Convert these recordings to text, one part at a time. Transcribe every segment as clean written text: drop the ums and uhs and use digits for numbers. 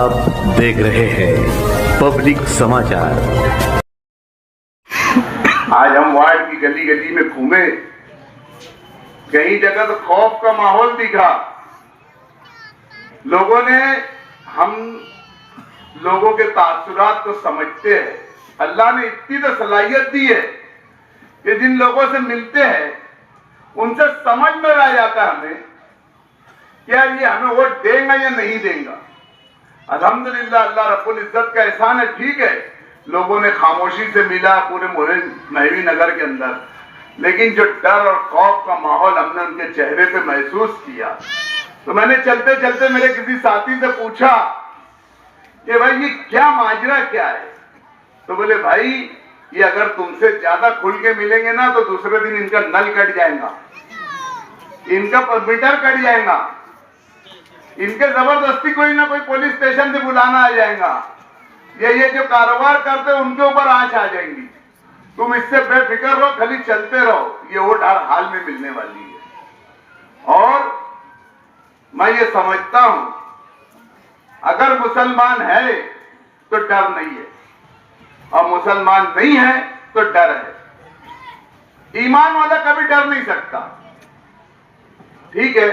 आप देख रहे हैं पब्लिक समाचार। आज हम वार्ड की गली गली में घूमे, कई जगह तो खौफ का माहौल दिखा। लोगों ने हम लोगों के तासुरात को समझते हैं। अल्लाह ने इतनी तो सलाहियत दी है कि जिन लोगों से मिलते हैं उनसे समझ में आ जाता है हमें क्या ये हमें वोट देगा या नहीं देगा। अल्हम्दुलिल्लाह, अल्लाह रब्बुल इज्जत का एहसान है। ठीक है, लोगों ने खामोशी से मिला पूरे महवी नगर के अंदर, लेकिन जो डर और खौफ का माहौल हमने उनके चेहरे पे महसूस किया, तो मैंने चलते चलते मेरे किसी साथी से पूछा कि भाई ये क्या माजरा क्या है। तो बोले भाई ये अगर तुमसे ज्यादा खुल के मिलेंगे ना तो दूसरे दिन इनका नल कट जाएगा, इनका मीटर कट जाएगा, इनके जबरदस्ती कोई ना कोई पुलिस स्टेशन से बुलाना आ जाएगा, ये जो कारोबार करते हैं उनके ऊपर आंच आ जाएंगी। तुम इससे बेफिक्र रहो, खाली चलते रहो, ये वोट हर हाल में मिलने वाली है। और मैं ये समझता हूं अगर मुसलमान है तो डर नहीं है, और मुसलमान नहीं है तो डर है। ईमान वाला कभी डर नहीं सकता। ठीक है,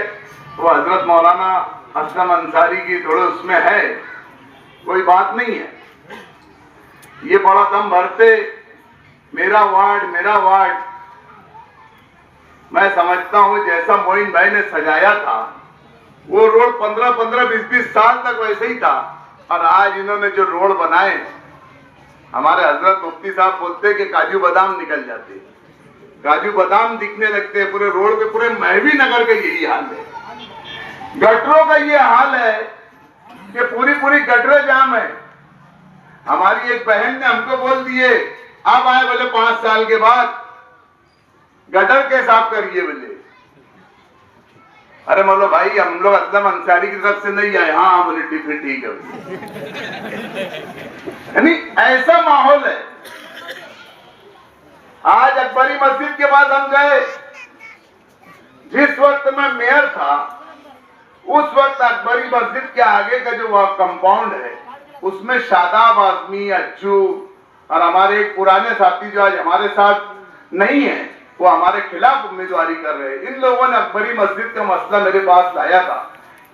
वो हजरत मौलाना असलम अंसारी की थोड़े उसमें है, कोई बात नहीं है। ये बड़ा दम भरते मेरा वार्ड मेरा वार्ड, मैं समझता हूं जैसा मोइन भाई ने सजाया था वो रोड 15-15, 20-20 साल तक वैसे ही था। और आज इन्होंने जो रोड बनाए, हमारे हजरत मुफ्ती साहब बोलते कि काजू बादाम निकल जाते, काजू बादाम दिखने लगते हैं पूरे रोड पे। पूरे महवी नगर का यही हाल है, गटरों का ये हाल है कि पूरी गटरें जाम है। हमारी एक बहन ने हमको बोल दिए, अब आए बोले 5 साल के बाद गटर के साफ करिए बोले। अरे बोलो भाई हम लोग असलम अंसारी की तरफ से नहीं आए। हाँ बोले ठीक है। यानी ऐसा माहौल है। आज अकबरी मस्जिद के पास हम गए, जिस वक्त मैं मेयर था उस वक्त अकबरी मस्जिद के आगे का जो वह कंपाउंड है उसमें शादाब आजमी, अज्जू और हमारे एक पुराने साथी जो आज हमारे साथ नहीं है, वो हमारे खिलाफ उम्मीदवारी कर रहे हैं। इन लोगों ने अकबरी मस्जिद का मसला मेरे पास लाया था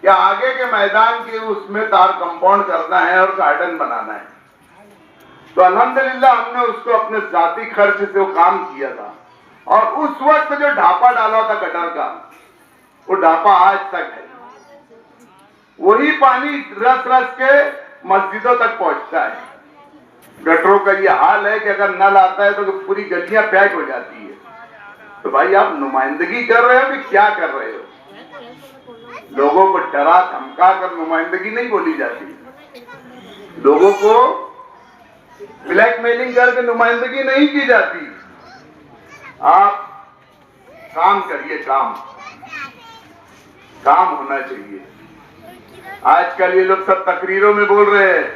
कि आगे के मैदान के उसमें तार कंपाउंड करना है और गार्डन बनाना है। तो अल्हम्दुलिल्लाह हमने उसको अपने जाती खर्च से वो काम किया था। और उस वक्त जो ढापा डाला था गटर का, वो ढापा आज तक है। वही पानी रस रस के मस्जिदों तक पहुंचता है। गटरों का ये हाल है कि अगर नल आता है तो पूरी गलियां पैक हो जाती है। तो भाई आप नुमाइंदगी कर रहे हो कि क्या कर रहे हो? लोगों को डरा धमका कर नुमाइंदगी नहीं बोली जाती, लोगों को ब्लैकमेलिंग करके नुमाइंदगी नहीं की जाती। आप काम करिए, काम होना चाहिए। आजकल ये लोग सब तकरीरों में बोल रहे हैं,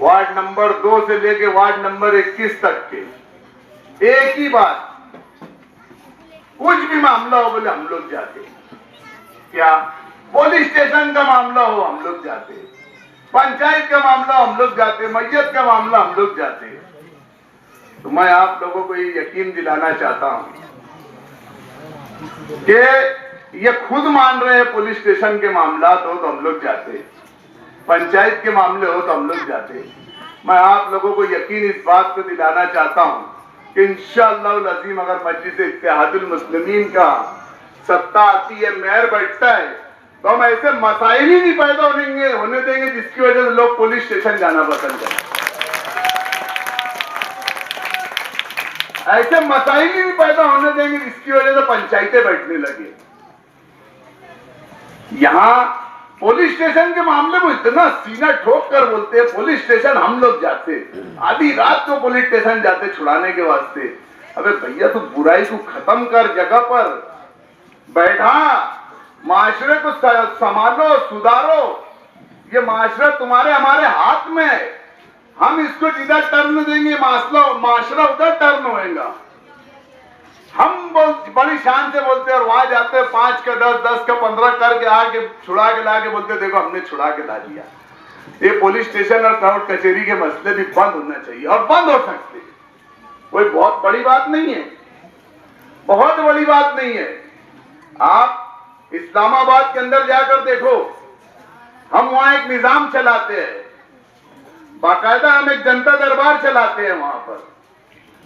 वार्ड नंबर 2 से लेके वार्ड नंबर 21 तक के एक ही बात, कुछ भी मामला हो बोले हम लोग जाते। क्या पुलिस स्टेशन का मामला हो हम लोग जाते, पंचायत का मामला हम लोग जाते, मैयत का मामला हम लोग जाते। तो मैं आप लोगों को ये यकीन दिलाना चाहता हूं कि ये खुद मान रहे हैं पुलिस स्टेशन के मामला हो तो हम लोग जाते, पंचायत के मामले हो तो हम लोग जाते। मैं आप लोगों को यकीन इस बात को दिलाना चाहता हूं कि इंशाअल्लाह अज़ीम अगर मजलिस इत्तेहादुल मुस्लिमीन का सत्ता आती है, मेयर बैठता है, तो हम ऐसे मसाइल ही नहीं पैदा होने देंगे जिसकी वजह से लोग पुलिस स्टेशन जाना पसंद करें। ऐसे मसाइल ही नहीं पैदा होने देंगे जिसकी वजह से पंचायतें बैठने लगे। यहाँ पुलिस स्टेशन के मामले में इतना सीना ठोक कर बोलते हैं पुलिस स्टेशन हम लोग जाते, आधी रात को पुलिस स्टेशन जाते छुड़ाने के वास्ते। अबे भैया तू बुराई को खत्म कर, जगह पर बैठा, माशरे को संभालो, सुधारो। ये माशरा तुम्हारे हमारे हाथ में है। हम इसको जिधर टर्न देंगे माशरा उधर टर्न होएगा। हम बड़ी शान से बोलते हैं और वहां जाते हैं 5 का 10, 10 का 15 करके आके छुड़ा के लाके बोलते देखो हमने छुड़ा के ला दिया। ये पुलिस स्टेशन और कोर्ट कचहरी के मसले भी बंद होना चाहिए और बंद हो सकते हैं। कोई बहुत बड़ी बात नहीं है, बहुत बड़ी बात नहीं है। आप इस्लामाबाद के अंदर जाकर देखो, हम वहां एक निजाम चलाते हैं, बाकायदा हम एक जनता दरबार चलाते हैं वहां पर,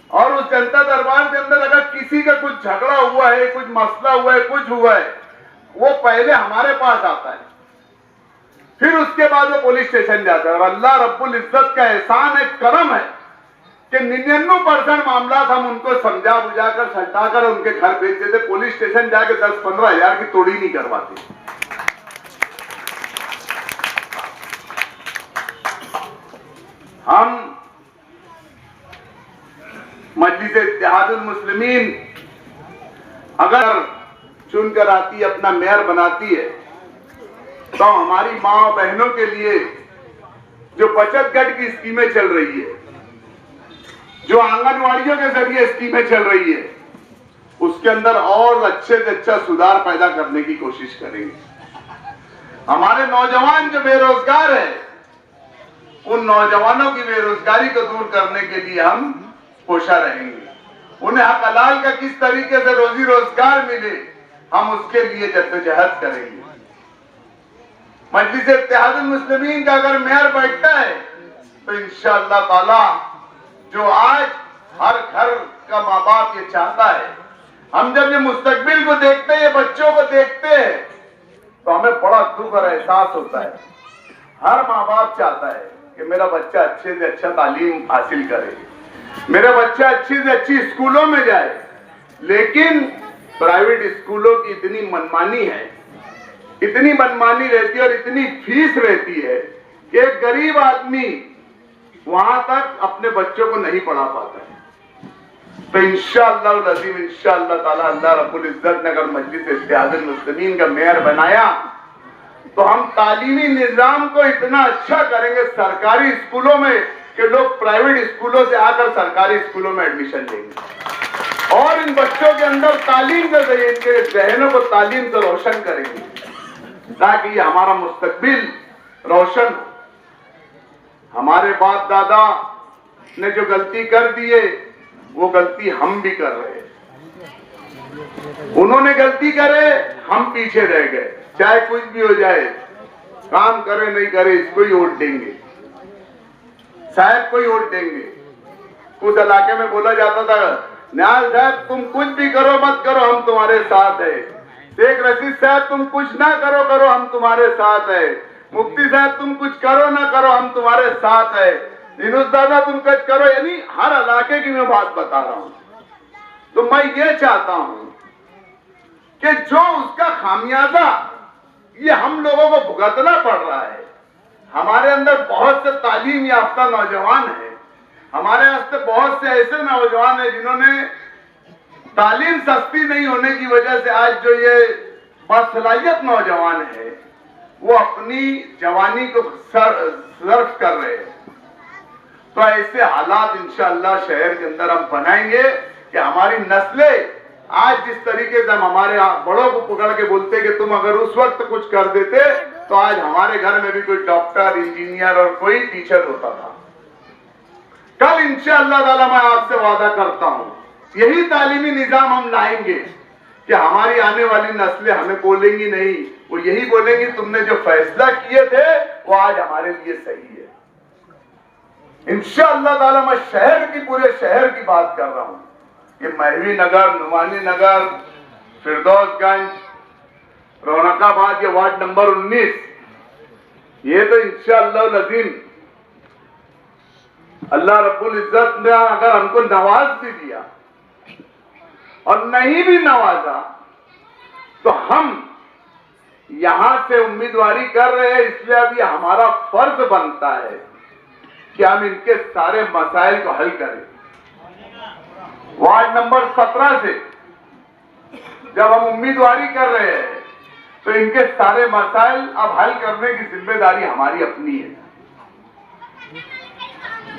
और उस जनता दरबार के अंदर अगर किसी का कुछ झगड़ा हुआ है, कुछ मसला हुआ है, कुछ हुआ है, वो पहले हमारे पास आता है, फिर उसके बाद वो पुलिस स्टेशन जाता है। और अल्लाह रब्बुल इज्जत का एहसान है, करम है कि 99% मामला हम उनको समझा बुझाकर सटाकर उनके घर भेज देते। पुलिस स्टेशन जाके 10-15 हजार की तोड़ी नहीं करवाते। हम मजलिस इत्तेहादुल मुस्लिमीन अगर चुनकर आती, अपना मेयर बनाती है, तो हमारी माँ और बहनों के लिए जो बचत गट की स्कीमें चल रही है, जो आंगनवाड़ियों के जरिए स्कीमें चल रही है, उसके अंदर और अच्छे से अच्छा सुधार पैदा करने की कोशिश करेंगे। हमारे नौजवान जो बेरोजगार है, उन नौजवानों की बेरोजगारी को दूर करने के लिए हम कोशा रहेंगे। उन्हें हक हलाल का किस तरीके से रोजी रोजगार मिले, हम उसके लिए जद्दोजहद करेंगे। मजलिस इत्तेहादुल मुस्लिमीन का अगर मेयर बैठता है तो इंशाअल्लाह ताला जो आज हर घर का माँ बाप ये चाहता है, हम जब ये मुस्तकबिल को देखते हैं, बच्चों को देखते हैं, तो हमें बड़ा दुख और एहसास होता है। हर माँ बाप चाहता है कि मेरा बच्चा अच्छे से अच्छा तालीम हासिल करे, मेरा बच्चा अच्छी से अच्छी स्कूलों में जाए, लेकिन प्राइवेट स्कूलों की इतनी मनमानी है, इतनी मनमानी रहती है और इतनी फीस रहती है कि एक गरीब आदमी वहां तक अपने बच्चों को नहीं पढ़ा पाता है। तो इंशाअल्लाह अज़ीम, इंशाअल्लाह ताला अल्लाह रब्बुल इज्जत ने अगर मजलिस इत्तेहादुल मुस्लिमीन का मेयर बनाया तो हम तालीमी निजाम को इतना अच्छा करेंगे सरकारी स्कूलों में कि लोग प्राइवेट स्कूलों से आकर सरकारी स्कूलों में एडमिशन लेंगे और इन बच्चों के अंदर तालीम के जरिए इनके जहनों को तालीम से रोशन करेंगे, ताकि ये हमारा मुस्तकबिल रोशन हो। हमारे बाप दादा ने जो गलती कर दी है, वो गलती हम भी कर रहे हैं। उन्होंने गलती करे, हम पीछे रह गए। चाहे कुछ भी हो जाए, काम करे नहीं करे, इसको ही वोट देंगे, साहब को ही वोट देंगे। कुछ इलाके में बोला जाता था, न्याल साहब तुम कुछ भी करो मत करो, हम तुम्हारे साथ है। शेख रशीद साहब तुम कुछ ना करो करो, हम तुम्हारे साथ है। मुफ्ती साहब तुम कुछ करो ना करो, हम तुम्हारे साथ है। दिनुस दादा तुम कुछ करो, यानी हर इलाके की मैं बात बता रहा हूं। तो मैं ये चाहता हूं कि जो उसका खामियाजा ये हम लोगों को भुगतना पड़ रहा है। हमारे अंदर बहुत से तालीम याफ्ता नौजवान है, हमारे वास्ते बहुत से ऐसे नौजवान है जिन्होंने तालीम सस्ती नहीं होने की वजह से आज जो ये बासलाहियत नौजवान है वो अपनी जवानी को सर्फ कर रहे हैं। तो ऐसे हालात इंशाअल्लाह शहर के अंदर हम बनाएंगे कि हमारी नस्लें आज जिस तरीके से हम हमारे बड़ों को पकड़ के बोलते कि तुम अगर उस वक्त कुछ कर देते तो आज हमारे घर में भी कोई डॉक्टर, इंजीनियर और कोई टीचर होता था। कल इंशाअल्लाह ताला मैं आपसे वादा करता हूं, यही तालीमी निजाम हम लाएंगे कि हमारी आने वाली नस्लें हमें बोलेंगी नहीं, वो यही बोलेंगी तुमने जो फैसला किए थे वो आज हमारे लिए सही है। इंशाअल्लाह ताला मैं शहर की, पूरे शहर की बात कर रहा हूं। ये महवी नगर, नुमानी नगर, फिरदौसगंज, रौनकाबाद, ये वार्ड नंबर 19, ये तो इंशाअल्लाह अज़ीम अल्लाह रब्बुल इज्जत ने अगर हमको नवाज भी दिया और नहीं भी नवाजा तो हम यहां से उम्मीदवारी कर रहे हैं, इसलिए अब ये हमारा फर्ज बनता है कि हम इनके सारे मसाइल को हल करें। वार्ड नंबर 17 से जब हम उम्मीदवारी कर रहे हैं तो इनके सारे मसाइल अब हल करने की जिम्मेदारी हमारी अपनी है।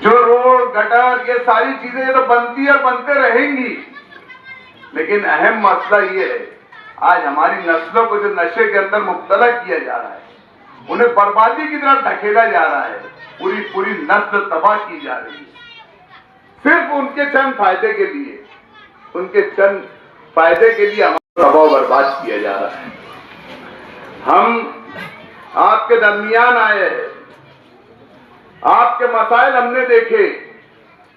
जो रोड, गटर, ये सारी चीजें ये तो बनती और बनते रहेंगी, लेकिन अहम मसला ये है, आज हमारी नस्लों को जो नशे के अंदर मुब्तला किया जा रहा है, उन्हें बर्बादी की तरफ ढकेला जा रहा है, पूरी पूरी नस्ल तबाह की जा रही है, सिर्फ उनके चंद फायदे के लिए, उनके चंद फायदे के लिए हमारा स्वभाव बर्बाद किया जा रहा है। हम आपके दरमियान आए हैं, आपके मसाइल हमने देखे,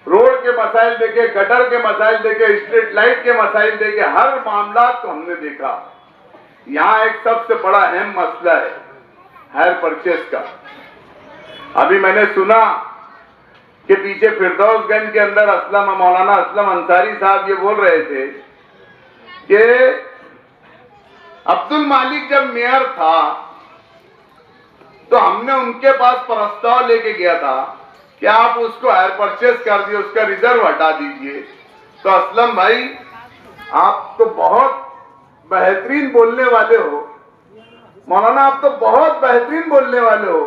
रोड के मसाइल देखे, गटर के मसाइल देखे, स्ट्रीट लाइट के मसाइल देखे, हर मामला को हमने देखा। यहाँ एक सबसे बड़ा अहम मसला है हायर परचेस का। अभी मैंने सुना कि पीछे फिरदौसगंज के अंदर मौलाना असलम अंसारी साहब ये बोल रहे थे कि अब्दुल मालिक जब मेयर था तो हमने उनके पास प्रस्ताव लेके गया था कि आप उसको हायर परचेस कर दिए, उसका रिजर्व हटा दीजिए। तो असलम भाई, आप तो बहुत बेहतरीन बोलने वाले हो मौलाना, आप तो बहुत बेहतरीन बोलने वाले हो,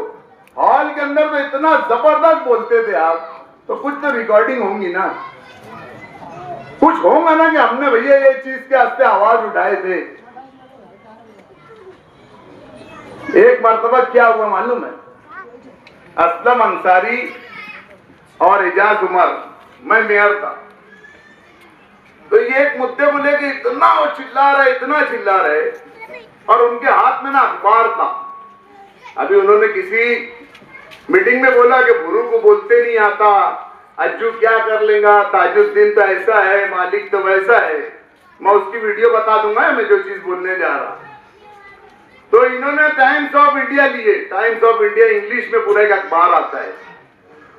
हॉल के अंदर तो इतना जबरदस्त बोलते थे आप, तो कुछ तो रिकॉर्डिंग होंगी ना, कुछ होगा ना कि हमने भैया ये चीज के वास्ते आवाज उठाए थे। एक मर्तबा क्या हुआ मालूम है, असलम अंसारी और एजाज उमर, मैं मेयर था, तो ये एक मुद्दे को लेके इतना वो चिल्ला रहे, इतना चिल्ला रहे, और उनके हाथ में ना अखबार था। अभी उन्होंने किसी मीटिंग में बोला कि गुरु को बोलते नहीं आता, अज्जू क्या कर लेगा, ताजुद्दीन तो ऐसा है, मालिक तो वैसा है। मैं उसकी वीडियो बता दूंगा मैं जो चीज बोलने जा रहा। तो इन्होंने टाइम्स ऑफ इंडिया लिए, टाइम्स ऑफ इंडिया इंग्लिश में पूरा एक अखबार आता है,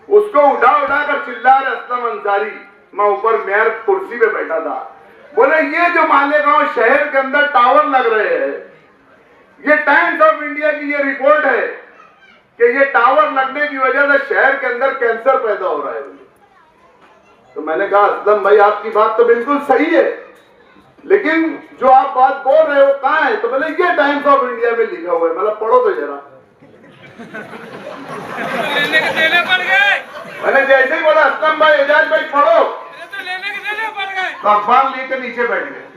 उसको उठा उठा कर चिल्ला रहे असलम अंसारी। मैं ऊपर मेयर कुर्सी पे बैठा था, बोले ये जो मालेगांव शहर के अंदर टावर लग रहे हैं, ये टाइम्स ऑफ इंडिया की ये रिपोर्ट है कि ये टावर लगने की वजह से शहर के अंदर कैंसर पैदा हो रहा है। तो मैंने कहा असलम भाई, आपकी बात तो बिल्कुल सही है, लेकिन जो आप बात बोल रहे हो कहाँ है? तो बोले ये टाइम्स ऑफ इंडिया में लिखा हुआ है। मतलब पढ़ो तो जरा। मैंने जैसे ही बोला असलम भाई, एजाज भाई पढ़ो, तो अखबार लेकर नीचे बैठ गए।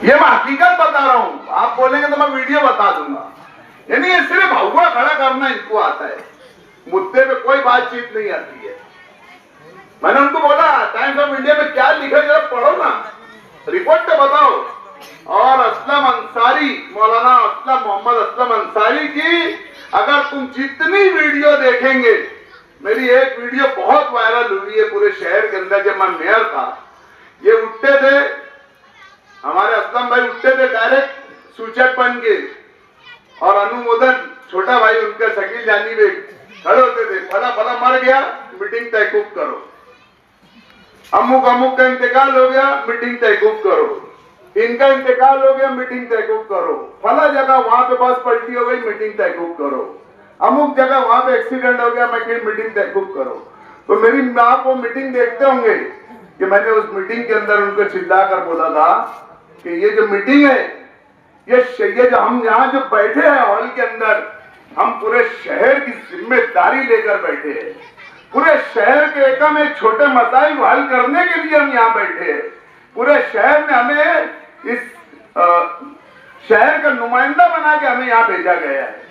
ये मैं हकीकत बता रहा हूं, आप बोलेंगे तो मैं वीडियो बता दूंगा। यानी ये सिर्फ हवा खड़ा करना इनको आता है, मुद्दे पे कोई बातचीत नहीं आती है। मैंने उनको बोला टाइम्स ऑफ इंडिया में क्या लिखा है जरा पढ़ो ना, रिपोर्ट तो बताओ। और असलम अंसारी, मौलाना असलम मोहम्मद असलम अंसारी की अगर तुम जितनी वीडियो देखेंगे, मेरी एक वीडियो बहुत वायरल हुई है पूरे शहर के अंदर, जब मैं मेयर था, ये उठते थे, हमारे असलम भाई उठते थे डायरेक्ट सूचक बन के, और अनुमोदन छोटा भाई उनका शकील जानी में खड़े होते थे, फला फला मर गया मीटिंग तयकूब करो, अमुक अमुक का इंतकाल हो गया मीटिंग तयकूब करो, इनका इंतकाल हो गया मीटिंग तयकूब करो, फला जगह वहां पे बस पलटी हो गई मीटिंग तयकूब करो, अमुक जगह वहां पे एक्सीडेंट हो गया मैं मीटिंग तयकूब करो। तो मेरी आप वो मीटिंग देखते होंगे कि मैंने उस मीटिंग के अंदर उनको चिल्ला कर बोला था कि ये जो मीटिंग है, ये जो हम यहाँ जो बैठे हैं हॉल के अंदर, हम पूरे शहर की जिम्मेदारी लेकर बैठे हैं, पूरे शहर के एकम एक छोटे मसाइल हल करने के लिए हम यहाँ बैठे हैं। पूरे शहर में हमें इस शहर का नुमाइंदा बना के हमें यहाँ भेजा गया है।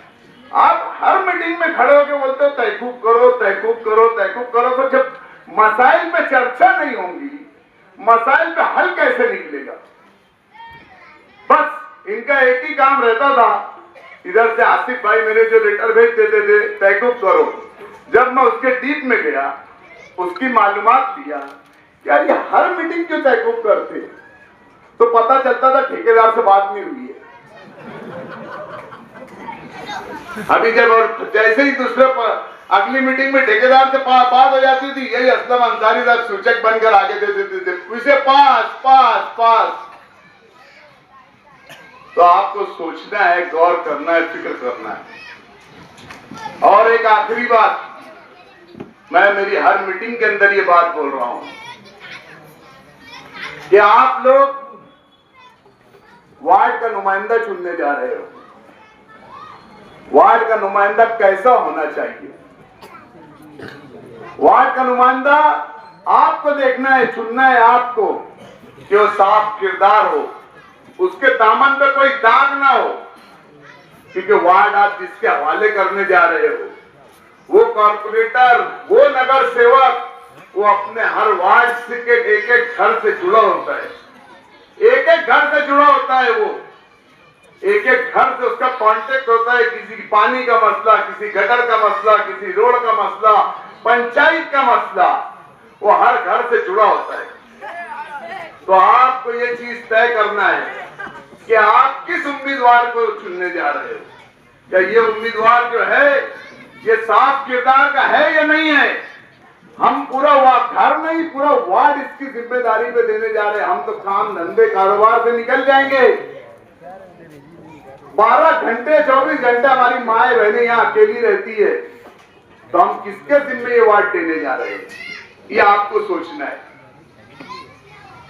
आप हर मीटिंग में खड़े होकर बोलते हो तहकूब करो तहकूब करो तहकूब करो, तो जब मसाइल पे चर्चा नहीं होंगी, मसाइल पे हल कैसे निकलेगा? बस इनका एक ही काम रहता था, इधर से आसिफ भाई मेरे जो लेटर भेज देते थे तहकूब करो, जब मैं उसके डीप में गया, उसकी मालूमात लिया, यार ये हर मीटिंग क्यों तहकूब करते, तो पता चलता था ठेकेदार से बात नहीं हुई है। अभी जब और जैसे ही दूसरे अगली मीटिंग में ठेकेदार से बात हो जाती थी, यही असलम अंसारी साहब सूचक बनकर आगे दे देते थे, इसे पास पास पास। तो आपको सोचना है, गौर करना है, फिक्र करना है। और एक आखिरी बात, मैं मेरी हर मीटिंग के अंदर ये बात बोल रहा हूं कि आप लोग वार्ड का नुमाइंदा चुनने जा रहे हो। वार्ड का नुमाइंदा कैसा होना चाहिए? वार्ड का नुमाइंदा आपको देखना है, चुनना है आपको कि वो साफ किरदार हो, उसके दामन पे कोई दाग ना हो। क्योंकि वार्ड आप जिसके हवाले करने जा रहे हो, वो कॉर्पोरेटर, वो नगर सेवक, वो अपने हर वार्ड से के एक एक घर से जुड़ा होता है, एक एक घर से जुड़ा होता है। वो एक एक घर से उसका कांटेक्ट होता है। किसी की पानी का मसला, किसी गटर का मसला, किसी रोड का मसला, पंचायत का मसला, वो हर घर से जुड़ा होता है। तो आपको ये चीज तय करना है कि आप किस उम्मीदवार को चुनने जा रहे हो। क्या ये उम्मीदवार जो है ये साफ किरदार का है या नहीं है। हम पूरा घर नहीं, पूरा वार्ड इसकी जिम्मेदारी पे देने जा रहे हैं। हम तो काम धंधे कारोबार से निकल जाएंगे। 12 घंटे 24 घंटे हमारी माए बहनें यहाँ अकेली रहती है, तो हम किसके जिम्मे ये वार्ड देने जा रहे हैं, ये आपको सोचना है।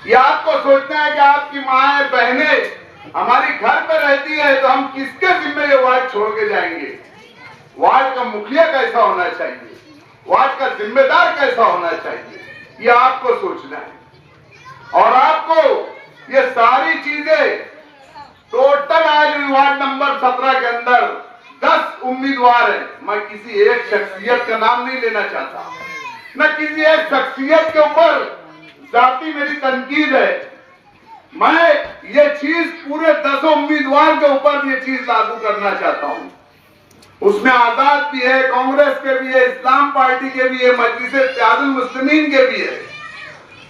ये आपको सोचना है कि आपकी माए बहनें हमारी घर पे रहती है, तो हम किसके जिम्मे ये वार्ड छोड़ के जाएंगे। वार्ड का मुखिया कैसा होना चाहिए, वार्ड का जिम्मेदार कैसा होना चाहिए, ये आपको सोचना है। और आपको ये सारी चीजें टोटल आज वार्ड नंबर 17 के अंदर 10 उम्मीदवार हैं। मैं किसी एक शख्सियत का नाम नहीं लेना चाहता, मैं किसी एक शख्सियत के ऊपर जाती मेरी तनकीद है। मैं ये चीज पूरे 10 उम्मीदवार के ऊपर ये चीज लागू करना चाहता हूं। उसमें आजाद भी है, कांग्रेस के भी है, इस्लाम पार्टी के भी है, मजलिस इत्तेहादुल मुस्लिमीन के भी है।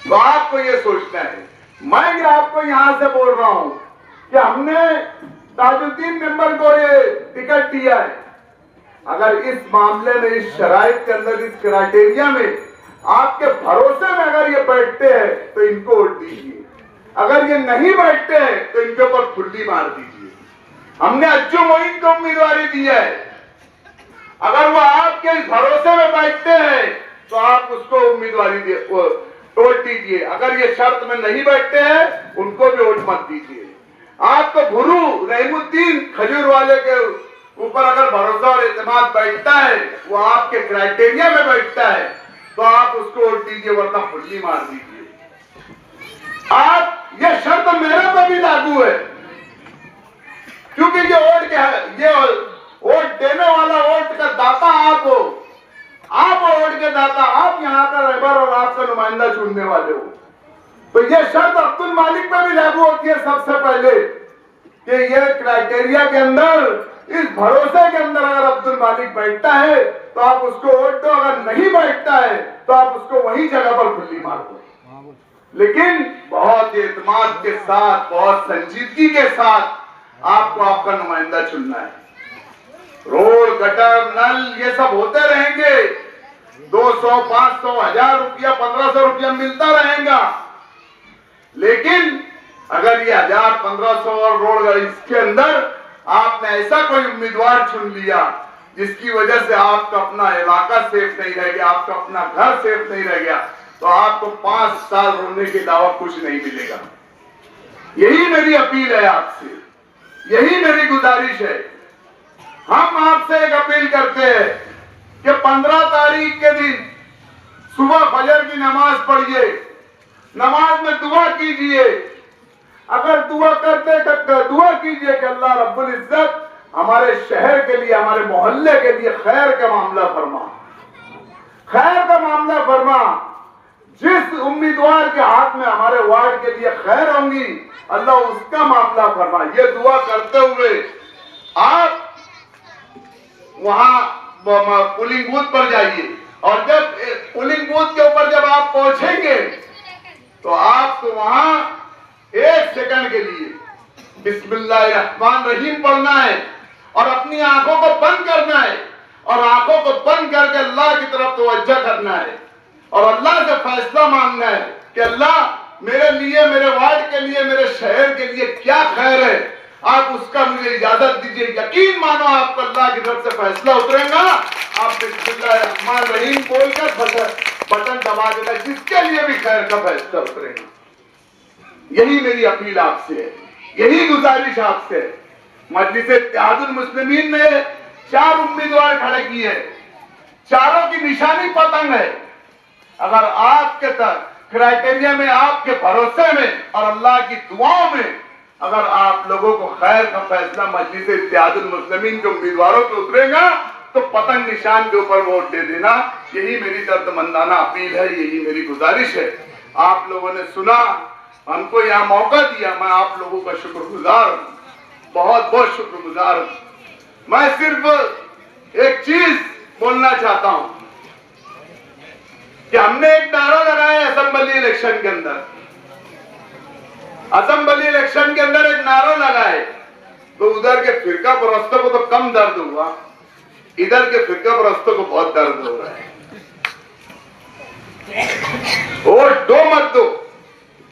तो आपको ये सोचना है। मैं आपको यहां से बोल रहा हूं कि हमने ताजुद्दीन मेंबर को ये टिकट दिया है। अगर इस मामले में, इस शराइत के अंदर, इस क्राइटेरिया में आपके भरोसे में अगर ये बैठते हैं तो इनको वोट दीजिए। अगर ये नहीं बैठते हैं तो इनके ऊपर खुल्ली मार दीजिए। हमने अज्जू मोइन को उम्मीदवारी दी है। अगर वो आपके इस भरोसे में बैठते हैं तो आप उसको उम्मीदवारी वोट दीजिए। अगर ये शर्त में नहीं बैठते हैं उनको भी वोट मत दीजिए। आपको गुरु रहमुद्दीन खजूर वाले के ऊपर अगर भरोसा और एतमाद बैठता है, वो आपके क्राइटेरिया में बैठता है, तो आप उसको वोट दीजिए, वरना खुल्ली मार दीजिए। आप ये शर्त मेरे पर भी लागू है, क्योंकि ये वोट देने वाला, वोट का दाता आप हो। आप वोट के दाता, आप यहाँ का रहबर और आपका नुमाइंदा चुनने वाले हो। तो ये शर्त अब्दुल मालिक पर भी लागू होती है सबसे पहले कि ये क्राइटेरिया के अंदर, इस भरोसे के अंदर अगर अब्दुल मालिक बैठता है तो आप उसको वोट दो, अगर नहीं बैठता है तो आप उसको वही जगह पर खुली मार दो। लेकिन बहुत एतमाद के साथ, बहुत संजीदगी के साथ आपको आपका नुमाइंदा चुनना है। रोड, गटर, नल ये सब होते रहेंगे। 200, 500, 1000 रुपया, 1500 रुपया मिलता रहेगा। लेकिन अगर ये 1000, 1500 और रोड, इसके अंदर आपने ऐसा कोई उम्मीदवार चुन लिया जिसकी वजह से आपका अपना इलाका सेफ नहीं रह गया, आपका अपना घर सेफ नहीं रह गया, तो आपको 5 साल रोने के अलावा कुछ नहीं मिलेगा। यही मेरी अपील है आपसे, यही मेरी गुजारिश है। हम आपसे एक अपील करते हैं कि 15 तारीख के दिन सुबह फजर की नमाज पढ़िए, नमाज में दुआ कीजिए। अगर दुआ करते दुआ कीजिए कि अल्लाह रब्बुल इज्जत हमारे शहर के लिए, हमारे मोहल्ले के लिए खैर का मामला फरमा, खैर का मामला फरमा। जिस उम्मीदवार के हाथ में हमारे वार्ड के लिए खैर होंगी, अल्लाह उसका मामला फरमा। ये दुआ करते हुए आप वहां पोलिंग बूथ पर जाइए, और जब पोलिंग बूथ के ऊपर जब आप पहुंचेंगे तो आपको वहां 1 सेकंड के लिए बिस्मिल्लाहिर्रहमानिर्रहीम पढ़ना है और अपनी आंखों को बंद करना है, और आंखों को बंद करके अल्लाह की तरफ तवज्जो करना है और अल्लाह से फैसला मांगना है कि अल्लाह मेरे लिए, मेरे वार्ड के लिए, मेरे शहर के लिए क्या खैर है, आप उसका मुझे इजाजत दीजिए। यकीन मानो आपको अल्लाह की तरफ से फैसला उतरेगा। आप बिस्मिल्लाहिर्रहमानिर्रहीम बोलकर बटन दबा देना, जिसके लिए भी खैर का फैसला उतरेगा। यही मेरी अपील आपसे है, यही गुजारिश आपसे है। मजलिस इत्तेहादुल मुस्लिमीन ने 4 उम्मीदवार खड़े किए हैं, चारों की निशानी पतंग है। अगर आपके तक क्राइटेरिया में, आपके भरोसे में और अल्लाह की दुआओं में अगर आप लोगों को खैर का फैसला मजलिस इत्तेहादुल मुस्लिमीन के उम्मीदवारों पे उतरेगा तो पतंग निशान के ऊपर वोट दे देना। यही मेरी दर्दमंदाना अपील है, यही मेरी गुजारिश है। आप लोगों ने सुना, हमको यहाँ मौका दिया, मैं आप लोगों का शुक्रगुजार हूँ, बहुत बहुत शुक्रगुजार हूँ। मैं सिर्फ एक चीज बोलना चाहता हूं कि हमने एक नारा लगाया असेंबली इलेक्शन के अंदर, असेंबली इलेक्शन के अंदर एक नारा लगाए तो उधर के फिरका परस्तों को तो कम दर्द हुआ, इधर के फिरका परस्तों को बहुत दर्द हो रहा है। वोट दो मत दो,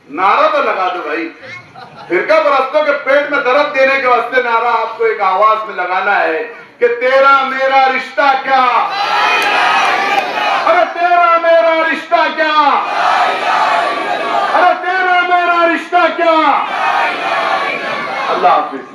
नारा तो लगा दो भाई। फिरका परस्तों के पेट में दर्द देने के वास्ते नारा आपको एक आवाज में लगाना है कि तेरा मेरा रिश्ता क्या, अरे तेरा मेरा रिश्ता क्या, अरे तेरा मेरा रिश्ता क्या। अल्लाह हाफिज।